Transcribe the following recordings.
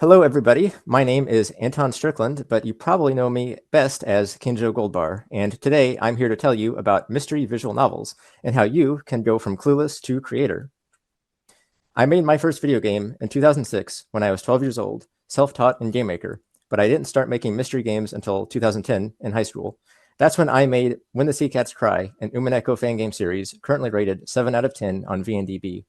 Hello, everybody. My name is Anton Strickland, but you probably know me best as Kinjo Goldbar. And today I'm here to tell you about mystery visual novels and how you can go from clueless to creator. I made my first video game in 2006 when I was 12 years old, self-taught in GameMaker, but I didn't start making mystery games until 2010 in high school. That's when I made When the Sea Cats Cry, an Umineko fan game series currently rated 7 out of 10 on VNDB.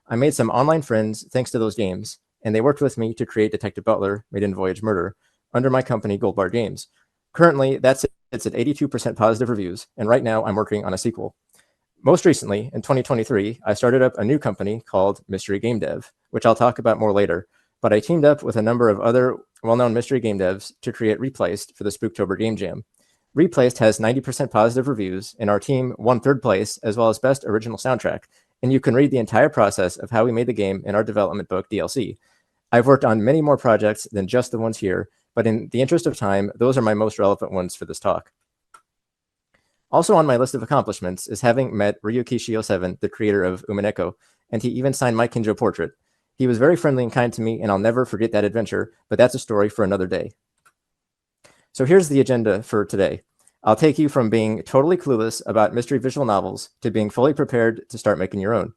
I made some online friends thanks to those games, and they worked with me to create Detective Butler, Maiden Voyage Murder, under my company, Goldbar Games. Currently, it's at 82% positive reviews, and right now I'm working on a sequel. Most recently, in 2023, I started up a new company called Mystery Gamedev, which I'll talk about more later, but I teamed up with a number of other well-known mystery game devs to create Replaced for the Spooktober Game Jam. Replaced has 90% positive reviews, and our team won third place as well as Best Original Soundtrack, and you can read the entire process of how we made the game in our development book, DLC. I've worked on many more projects than just the ones here, but in the interest of time, those are my most relevant ones for this talk. Also on my list of accomplishments is having met Ryuki Shio7, the creator of Umineko, and he even signed my Kinjo portrait. He was very friendly and kind to me, and I'll never forget that adventure, but that's a story for another day. So here's the agenda for today. I'll take you from being totally clueless about mystery visual novels to being fully prepared to start making your own.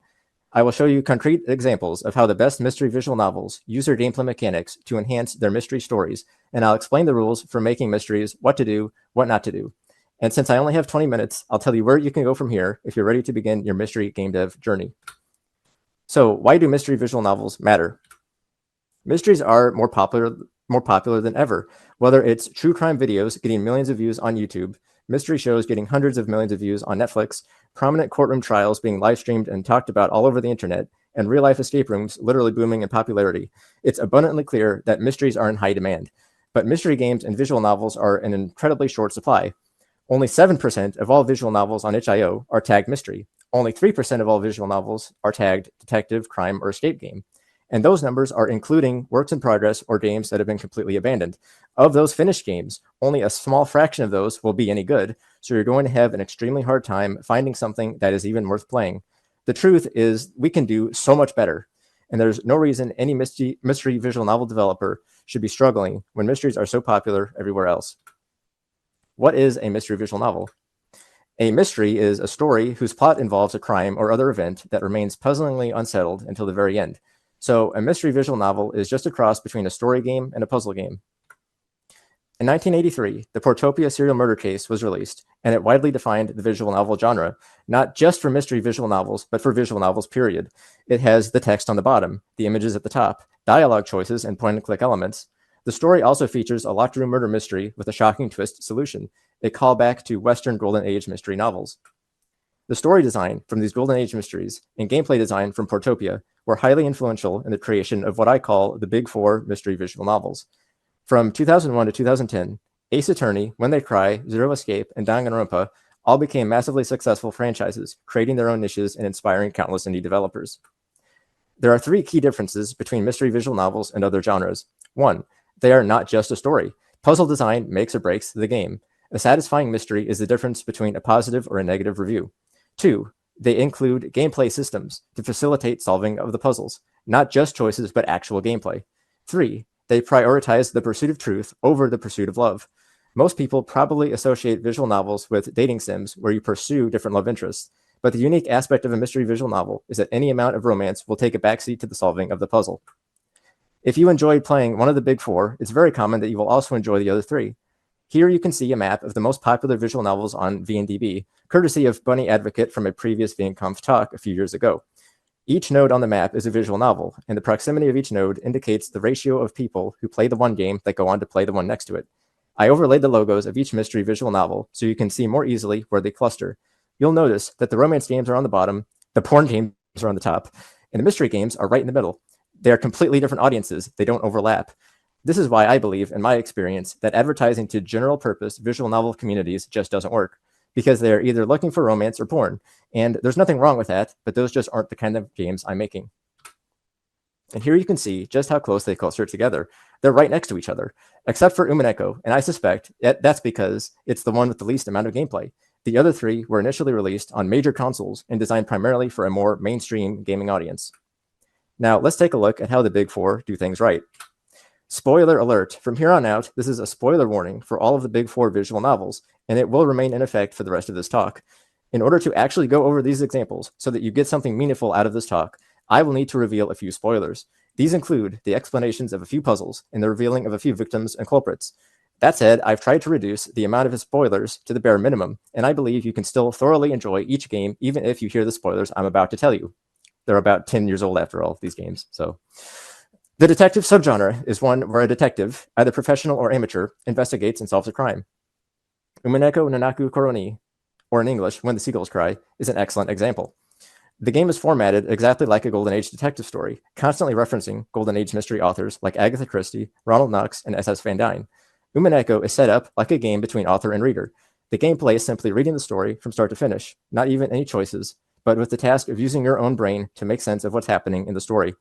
I will show you concrete examples of how the best mystery visual novels use their gameplay mechanics to enhance their mystery stories, and I'll explain the rules for making mysteries, what to do, what not to do. And since I only have 20 minutes, I'll tell you where you can go from here if you're ready to begin your mystery game dev journey. So why do mystery visual novels matter? Mysteries are more popular than ever, whether it's true crime videos getting millions of views on YouTube, mystery shows getting hundreds of millions of views on Netflix, prominent courtroom trials being live streamed and talked about all over the internet, and real life escape rooms literally booming in popularity. It's abundantly clear that mysteries are in high demand. But mystery games and visual novels are in incredibly short supply. Only 7% of all visual novels on itch.io are tagged mystery. Only 3% of all visual novels are tagged detective, crime, or escape game. And those numbers are including works in progress or games that have been completely abandoned. Of those finished games, only a small fraction of those will be any good, so you're going to have an extremely hard time finding something that is even worth playing. The truth is, we can do so much better, and there's no reason any mystery visual novel developer should be struggling when mysteries are so popular everywhere else. What is a mystery visual novel? A mystery is a story whose plot involves a crime or other event that remains puzzlingly unsettled until the very end. So a mystery visual novel is just a cross between a story game and a puzzle game. In 1983, the Portopia serial murder case was released, and it widely defined the visual novel genre, not just for mystery visual novels, but for visual novels, period. It has the text on the bottom, the images at the top, dialogue choices, and point-and-click elements. The story also features a locked room murder mystery with a shocking twist solution, a callback to Western Golden Age mystery novels. The story design from these Golden Age mysteries and gameplay design from Portopia were highly influential in the creation of what I call the Big Four mystery visual novels. From 2001 to 2010, Ace Attorney, When They Cry, Zero Escape, and Danganronpa all became massively successful franchises, creating their own niches and inspiring countless indie developers. There are three key differences between mystery visual novels and other genres. One, they are not just a story. Puzzle design makes or breaks the game. A satisfying mystery is the difference between a positive or a negative review. Two, they include gameplay systems to facilitate solving of the puzzles, not just choices, but actual gameplay. Three, they prioritize the pursuit of truth over the pursuit of love. Most people probably associate visual novels with dating sims where you pursue different love interests, but the unique aspect of a mystery visual novel is that any amount of romance will take a backseat to the solving of the puzzle. If you enjoyed playing one of the big four, it's very common that you will also enjoy the other three. Here you can see a map of the most popular visual novels on VNDB, courtesy of Bunny Advocate from a previous VNConf talk a few years ago. Each node on the map is a visual novel, and the proximity of each node indicates the ratio of people who play the one game that go on to play the one next to it. I overlaid the logos of each mystery visual novel so you can see more easily where they cluster. You'll notice that the romance games are on the bottom, the porn games are on the top, and the mystery games are right in the middle. They are completely different audiences. They don't overlap. This is why I believe, in my experience, that advertising to general purpose visual novel communities just doesn't work, because they're either looking for romance or porn. And there's nothing wrong with that, but those just aren't the kind of games I'm making. And here you can see just how close they cluster together. They're right next to each other, except for Umineko, and I suspect that's because it's the one with the least amount of gameplay. The other three were initially released on major consoles and designed primarily for a more mainstream gaming audience. Now, let's take a look at how the Big Four do things right. Spoiler alert, from here on out, this is a spoiler warning for all of the big four visual novels, and it will remain in effect for the rest of this talk. In order to actually go over these examples so that you get something meaningful out of this talk, I will need to reveal a few spoilers. These include the explanations of a few puzzles and the revealing of a few victims and culprits. That said, I've tried to reduce the amount of spoilers to the bare minimum, and I believe you can still thoroughly enjoy each game even if you hear the spoilers I'm about to tell you. They're about 10 years old after all, these games, so... The detective subgenre is one where a detective, either professional or amateur, investigates and solves a crime. Umineko Nanaku Koroni, or in English, When the Seagulls Cry, is an excellent example. The game is formatted exactly like a Golden Age detective story, constantly referencing Golden Age mystery authors like Agatha Christie, Ronald Knox, and S.S. Van Dyne. Umineko is set up like a game between author and reader. The gameplay is simply reading the story from start to finish, not even any choices, but with the task of using your own brain to make sense of what's happening in the story.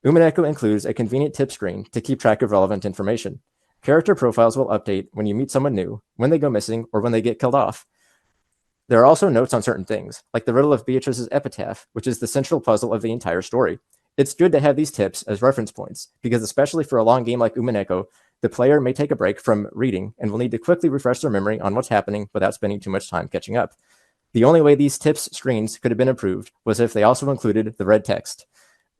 Umineko includes a convenient tip screen to keep track of relevant information. Character profiles will update when you meet someone new, when they go missing, or when they get killed off. There are also notes on certain things, like the riddle of Beatrice's epitaph, which is the central puzzle of the entire story. It's good to have these tips as reference points, because especially for a long game like Umineko, the player may take a break from reading and will need to quickly refresh their memory on what's happening without spending too much time catching up. The only way these tips screens could have been improved was if they also included the red text.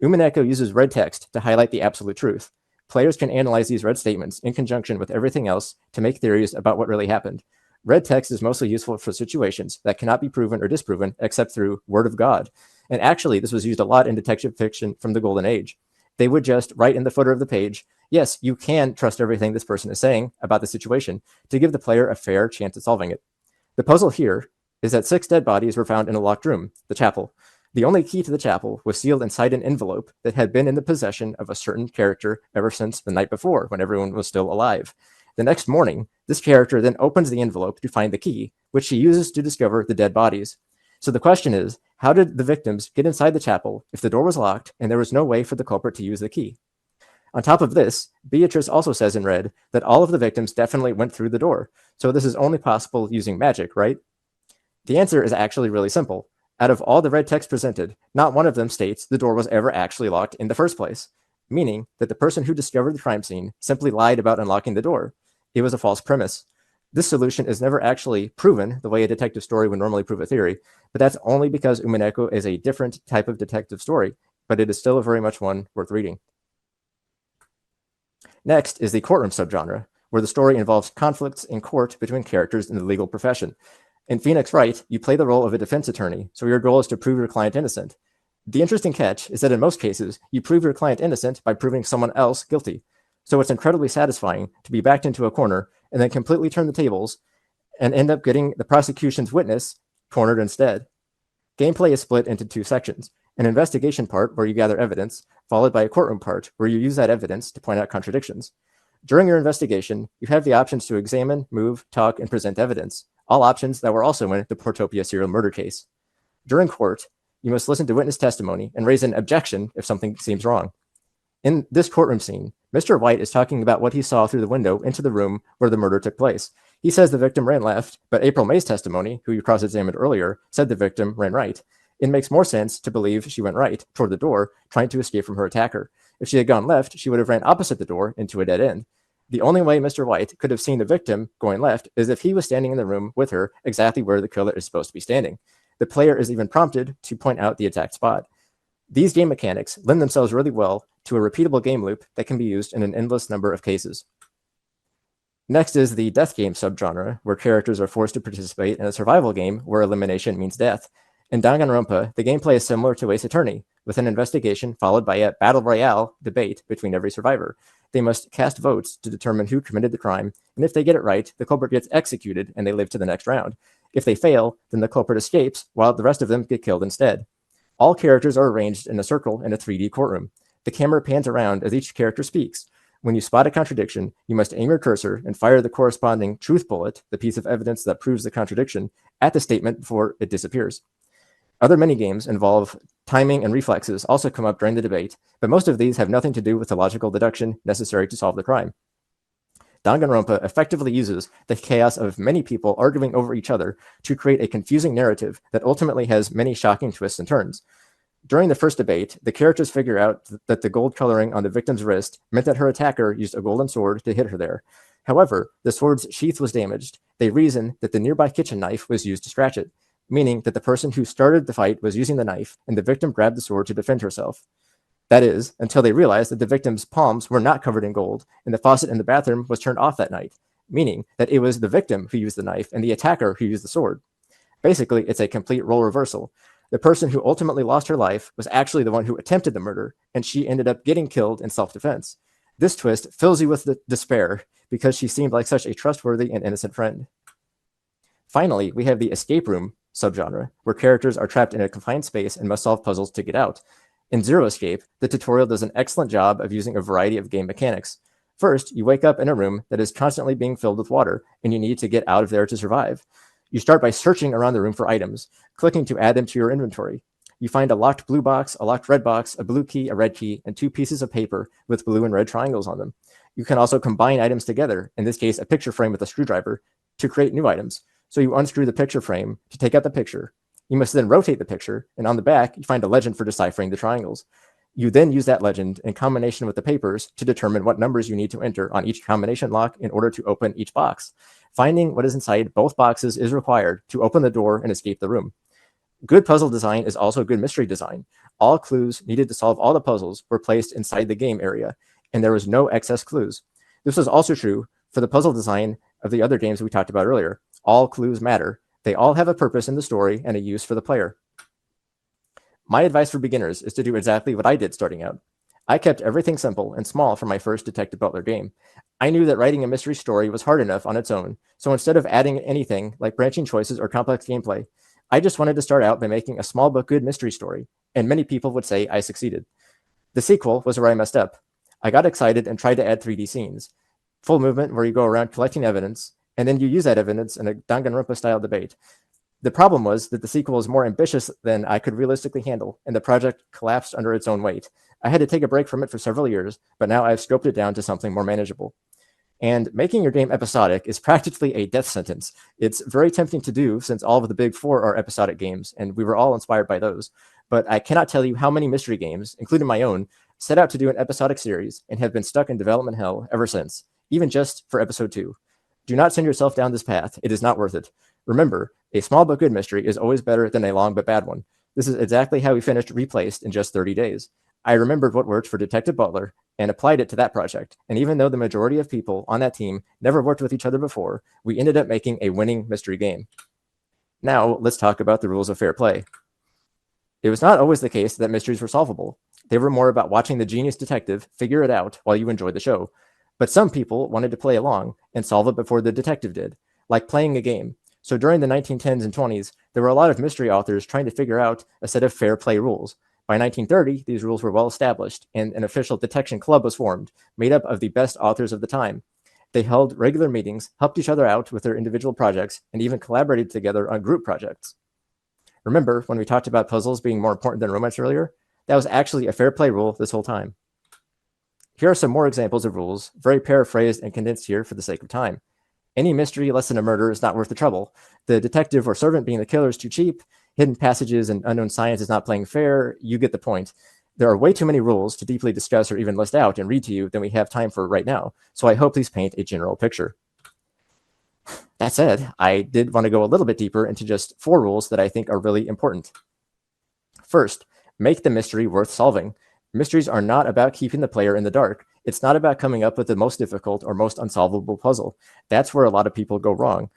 Umineko uses red text to highlight the absolute truth. Players can analyze these red statements in conjunction with everything else to make theories about what really happened. Red text is mostly useful for situations that cannot be proven or disproven except through word of God. And actually, this was used a lot in detective fiction from the Golden Age. They would just write in the footer of the page, yes, you can trust everything this person is saying about the situation to give the player a fair chance at solving it. The puzzle here is that 6 dead bodies were found in a locked room, the chapel. The only key to the chapel was sealed inside an envelope that had been in the possession of a certain character ever since the night before, when everyone was still alive. The next morning, this character then opens the envelope to find the key, which she uses to discover the dead bodies. So the question is, how did the victims get inside the chapel if the door was locked and there was no way for the culprit to use the key? On top of this, Beatrice also says in red that all of the victims definitely went through the door, so this is only possible using magic, right? The answer is actually really simple. Out of all the red text presented, not one of them states the door was ever actually locked in the first place, meaning that the person who discovered the crime scene simply lied about unlocking the door. It was a false premise. This solution is never actually proven the way a detective story would normally prove a theory, but that's only because Umineko is a different type of detective story, but it is still very much one worth reading. Next is the courtroom subgenre, where the story involves conflicts in court between characters in the legal profession. In Phoenix Wright, you play the role of a defense attorney, so your goal is to prove your client innocent. The interesting catch is that in most cases, you prove your client innocent by proving someone else guilty. So it's incredibly satisfying to be backed into a corner and then completely turn the tables and end up getting the prosecution's witness cornered instead. Gameplay is split into 2 sections, an investigation part where you gather evidence, followed by a courtroom part where you use that evidence to point out contradictions. During your investigation, you have the options to examine, move, talk, and present evidence, all options that were also in the Portopia serial murder case. During court, you must listen to witness testimony and raise an objection if something seems wrong. In this courtroom scene, Mr. White is talking about what he saw through the window into the room where the murder took place. He says the victim ran left, but April May's testimony, who you cross-examined earlier, said the victim ran right. It makes more sense to believe she went right, toward the door, trying to escape from her attacker. If she had gone left, she would have ran opposite the door into a dead end. The only way Mr. White could have seen the victim going left is if he was standing in the room with her exactly where the killer is supposed to be standing. The player is even prompted to point out the attacked spot. These game mechanics lend themselves really well to a repeatable game loop that can be used in an endless number of cases. Next is the death game subgenre, where characters are forced to participate in a survival game where elimination means death. In Danganronpa, the gameplay is similar to Ace Attorney, with an investigation followed by a battle royale debate between every survivor. They must cast votes to determine who committed the crime, and if they get it right, the culprit gets executed and they live to the next round. If they fail, then the culprit escapes, while the rest of them get killed instead. All characters are arranged in a circle in a 3D courtroom. The camera pans around as each character speaks. When you spot a contradiction, you must aim your cursor and fire the corresponding truth bullet, the piece of evidence that proves the contradiction, at the statement before it disappears. Other minigames involve timing and reflexes also come up during the debate, but most of these have nothing to do with the logical deduction necessary to solve the crime. Danganronpa effectively uses the chaos of many people arguing over each other to create a confusing narrative that ultimately has many shocking twists and turns. During the first debate, the characters figure out that the gold coloring on the victim's wrist meant that her attacker used a golden sword to hit her there. However, the sword's sheath was damaged. They reason that the nearby kitchen knife was used to scratch it, meaning that the person who started the fight was using the knife and the victim grabbed the sword to defend herself. That is, until they realized that the victim's palms were not covered in gold and the faucet in the bathroom was turned off that night, meaning that it was the victim who used the knife and the attacker who used the sword. Basically, it's a complete role reversal. The person who ultimately lost her life was actually the one who attempted the murder, and she ended up getting killed in self-defense. This twist fills you with despair because she seemed like such a trustworthy and innocent friend. Finally, we have the escape room subgenre, where characters are trapped in a confined space and must solve puzzles to get out. In Zero Escape, the tutorial does an excellent job of using a variety of game mechanics. First, you wake up in a room that is constantly being filled with water, and you need to get out of there to survive. You start by searching around the room for items, clicking to add them to your inventory. You find a locked blue box, a locked red box, a blue key, a red key, and 2 pieces of paper with blue and red triangles on them. You can also combine items together, in this case, a picture frame with a screwdriver, to create new items. So you unscrew the picture frame to take out the picture. You must then rotate the picture, and on the back, you find a legend for deciphering the triangles. You then use that legend in combination with the papers to determine what numbers you need to enter on each combination lock in order to open each box. Finding what is inside both boxes is required to open the door and escape the room. Good puzzle design is also good mystery design. All clues needed to solve all the puzzles were placed inside the game area, and there was no excess clues. This was also true for the puzzle design of the other games we talked about earlier. All clues matter. They all have a purpose in the story and a use for the player. My advice for beginners is to do exactly what I did starting out. I kept everything simple and small for my first Detective Butler game. I knew that writing a mystery story was hard enough on its own, so instead of adding anything like branching choices or complex gameplay, I just wanted to start out by making a small but good mystery story, and many people would say I succeeded. The sequel was where I messed up. I got excited and tried to add 3D scenes. Full movement where you go around collecting evidence, and then you use that evidence in a Danganronpa-style debate. The problem was that the sequel was more ambitious than I could realistically handle, and the project collapsed under its own weight. I had to take a break from it for several years, but now I've scoped it down to something more manageable. And making your game episodic is practically a death sentence. It's very tempting to do since all of the big four are episodic games, and we were all inspired by those. But I cannot tell you how many mystery games, including my own, set out to do an episodic series and have been stuck in development hell ever since, even just for episode 2. Do not send yourself down this path. It is not worth it. Remember, a small but good mystery is always better than a long but bad one. This is exactly how we finished Replaced in just 30 days. I remembered what worked for Detective Butler and applied it to that project. And even though the majority of people on that team never worked with each other before, we ended up making a winning mystery game. Now, let's talk about the rules of fair play. It was not always the case that mysteries were solvable. They were more about watching the genius detective figure it out while you enjoyed the show. But some people wanted to play along and solve it before the detective did, like playing a game. So during the 1910s and 20s, there were a lot of mystery authors trying to figure out a set of fair play rules. By 1930, these rules were well established, and an official detection club was formed, made up of the best authors of the time. They held regular meetings, helped each other out with their individual projects, and even collaborated together on group projects. Remember when we talked about puzzles being more important than romance earlier? That was actually a fair play rule this whole time. Here are some more examples of rules, very paraphrased and condensed here for the sake of time. Any mystery less than a murder is not worth the trouble. The detective or servant being the killer is too cheap. Hidden passages and unknown science is not playing fair. You get the point. There are way too many rules to deeply discuss or even list out and read to you than we have time for right now, so I hope these paint a general picture. That said, I did want to go a little bit deeper into just 4 rules that I think are really important. First, make the mystery worth solving. Mysteries are not about keeping the player in the dark. It's not about coming up with the most difficult or most unsolvable puzzle. That's where a lot of people go wrong.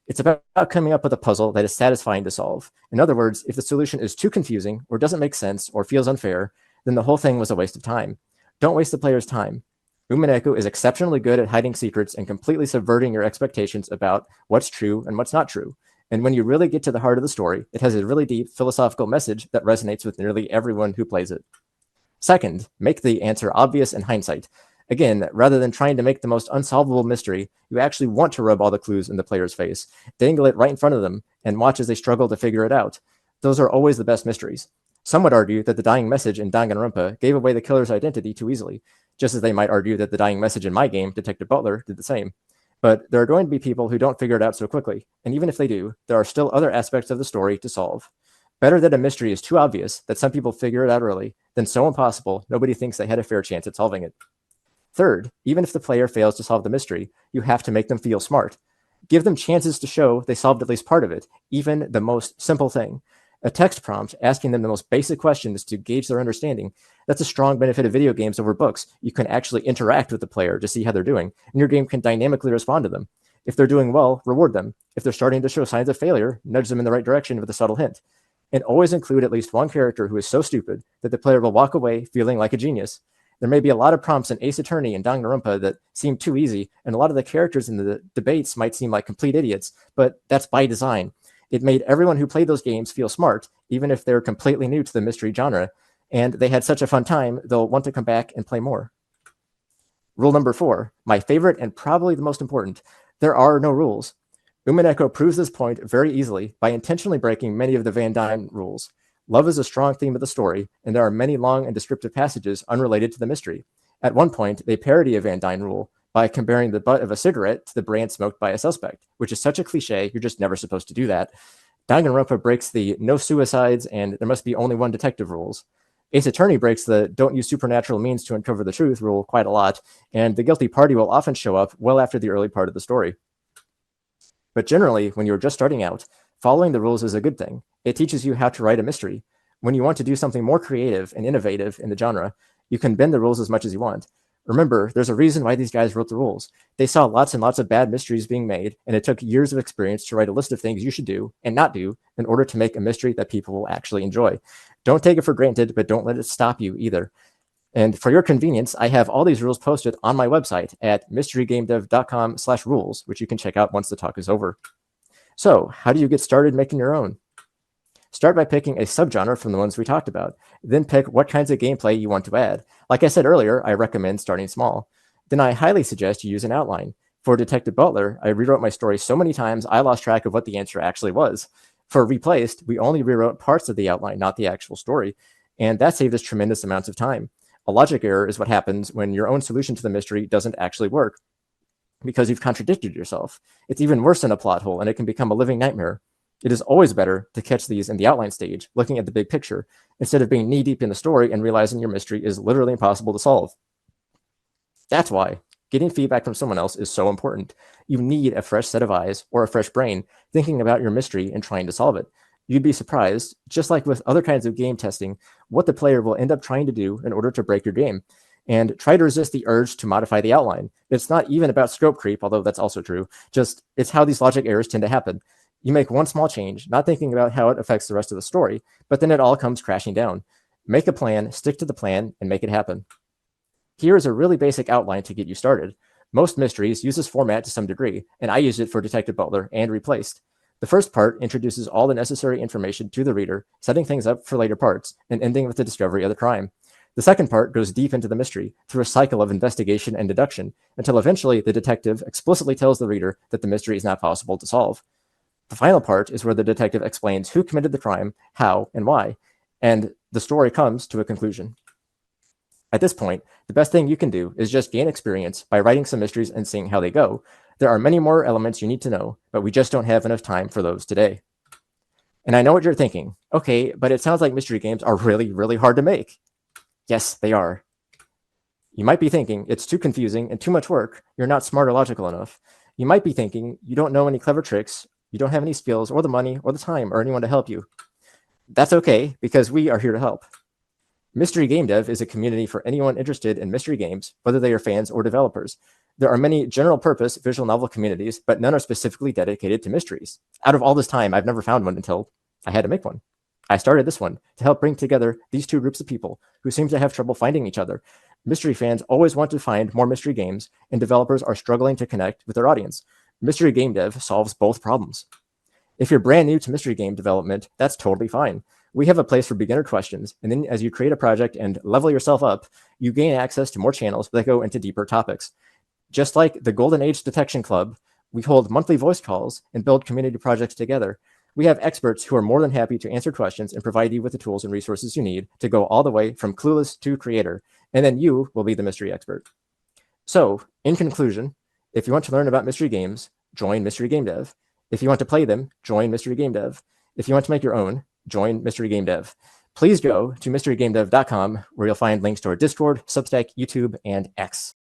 It's about coming up with a puzzle that is satisfying to solve. In other words, if the solution is too confusing or doesn't make sense or feels unfair, then the whole thing was a waste of time. Don't waste the player's time. Umineko is exceptionally good at hiding secrets and completely subverting your expectations about what's true and what's not true. And when you really get to the heart of the story, it has a really deep philosophical message that resonates with nearly everyone who plays it. Second, make the answer obvious in hindsight. Again, rather than trying to make the most unsolvable mystery, you actually want to rub all the clues in the player's face, dangle it right in front of them, and watch as they struggle to figure it out. Those are always the best mysteries. Some would argue that the dying message in Danganronpa gave away the killer's identity too easily, just as they might argue that the dying message in my game, Detective Butler, did the same. But there are going to be people who don't figure it out so quickly, and even if they do, there are still other aspects of the story to solve. Better that a mystery is too obvious that some people figure it out early than so impossible nobody thinks they had a fair chance at solving it. Third, even if the player fails to solve the mystery, you have to make them feel smart. Give them chances to show they solved at least part of it, even the most simple thing. A text prompt asking them the most basic questions to gauge their understanding. That's a strong benefit of video games over books. You can actually interact with the player to see how they're doing, and your game can dynamically respond to them. If they're doing well, reward them. If they're starting to show signs of failure, nudge them in the right direction with a subtle hint. And always include at least one character who is so stupid that the player will walk away feeling like a genius. There may be a lot of prompts in Ace Attorney and Danganronpa that seem too easy, and a lot of the characters in the debates might seem like complete idiots, but that's by design. It made everyone who played those games feel smart, even if they're completely new to the mystery genre, and they had such a fun time, they'll want to come back and play more. Rule number 4, my favorite and probably the most important, there are no rules. Umineko proves this point very easily by intentionally breaking many of the Van Dyne rules. Love is a strong theme of the story, and there are many long and descriptive passages unrelated to the mystery. At one point, they parody a Van Dyne rule by comparing the butt of a cigarette to the brand smoked by a suspect, which is such a cliche, you're just never supposed to do that. Danganronpa breaks the no suicides and there must be only one detective rules. Ace Attorney breaks the don't use supernatural means to uncover the truth rule quite a lot, and the guilty party will often show up well after the early part of the story. But generally, when you're just starting out, following the rules is a good thing. It teaches you how to write a mystery. When you want to do something more creative and innovative in the genre, you can bend the rules as much as you want. Remember, there's a reason why these guys wrote the rules. They saw lots and lots of bad mysteries being made, and it took years of experience to write a list of things you should do and not do in order to make a mystery that people will actually enjoy. Don't take it for granted, but don't let it stop you either. And for your convenience, I have all these rules posted on my website at mysterygamedev.com/rules, which you can check out once the talk is over. So, how do you get started making your own? Start by picking a subgenre from the ones we talked about. Then pick what kinds of gameplay you want to add. Like I said earlier, I recommend starting small. Then I highly suggest you use an outline. For Detective Butler, I rewrote my story so many times I lost track of what the answer actually was. For Replaced, we only rewrote parts of the outline, not the actual story, and that saved us tremendous amounts of time. A logic error is what happens when your own solution to the mystery doesn't actually work, because you've contradicted yourself. It's even worse than a plot hole, and it can become a living nightmare. It is always better to catch these in the outline stage, looking at the big picture, instead of being knee-deep in the story and realizing your mystery is literally impossible to solve. That's why getting feedback from someone else is so important. You need a fresh set of eyes or a fresh brain thinking about your mystery and trying to solve it. You'd be surprised, just like with other kinds of game testing, what the player will end up trying to do in order to break your game. And try to resist the urge to modify the outline. It's not even about scope creep, although that's also true. Just, it's how these logic errors tend to happen. You make one small change, not thinking about how it affects the rest of the story, but then it all comes crashing down. Make a plan, stick to the plan, and make it happen. Here is a really basic outline to get you started. Most mysteries use this format to some degree, and I use it for Detective Butler and Replaced. The first part introduces all the necessary information to the reader, setting things up for later parts, and ending with the discovery of the crime. The second part goes deep into the mystery through a cycle of investigation and deduction, until eventually the detective explicitly tells the reader that the mystery is not possible to solve. The final part is where the detective explains who committed the crime, how, and why, and the story comes to a conclusion. At this point, the best thing you can do is just gain experience by writing some mysteries and seeing how they go. There are many more elements you need to know, but we just don't have enough time for those today. And I know what you're thinking. Okay, but it sounds like mystery games are really, really hard to make. Yes, they are. You might be thinking it's too confusing and too much work. You're not smart or logical enough. You might be thinking you don't know any clever tricks. You don't have any skills or the money or the time or anyone to help you. That's okay, because we are here to help. Mystery Game Dev is a community for anyone interested in mystery games, whether they are fans or developers. There are many general-purpose visual novel communities, but none are specifically dedicated to mysteries. Out of all this time, I've never found one until I had to make one. I started this one to help bring together these two groups of people who seem to have trouble finding each other. Mystery fans always want to find more mystery games, and developers are struggling to connect with their audience. Mystery Game Dev solves both problems. If you're brand new to mystery game development, that's totally fine. We have a place for beginner questions, and then as you create a project and level yourself up, you gain access to more channels that go into deeper topics. Just like the Golden Age Detection Club, we hold monthly voice calls and build community projects together. We have experts who are more than happy to answer questions and provide you with the tools and resources you need to go all the way from clueless to creator, and then you will be the mystery expert. So, in conclusion, if you want to learn about mystery games, join Mystery Game Dev. If you want to play them, join Mystery Game Dev. If you want to make your own, join Mystery Game Dev. Please go to mysterygamedev.com where you'll find links to our Discord, Substack, YouTube, and X.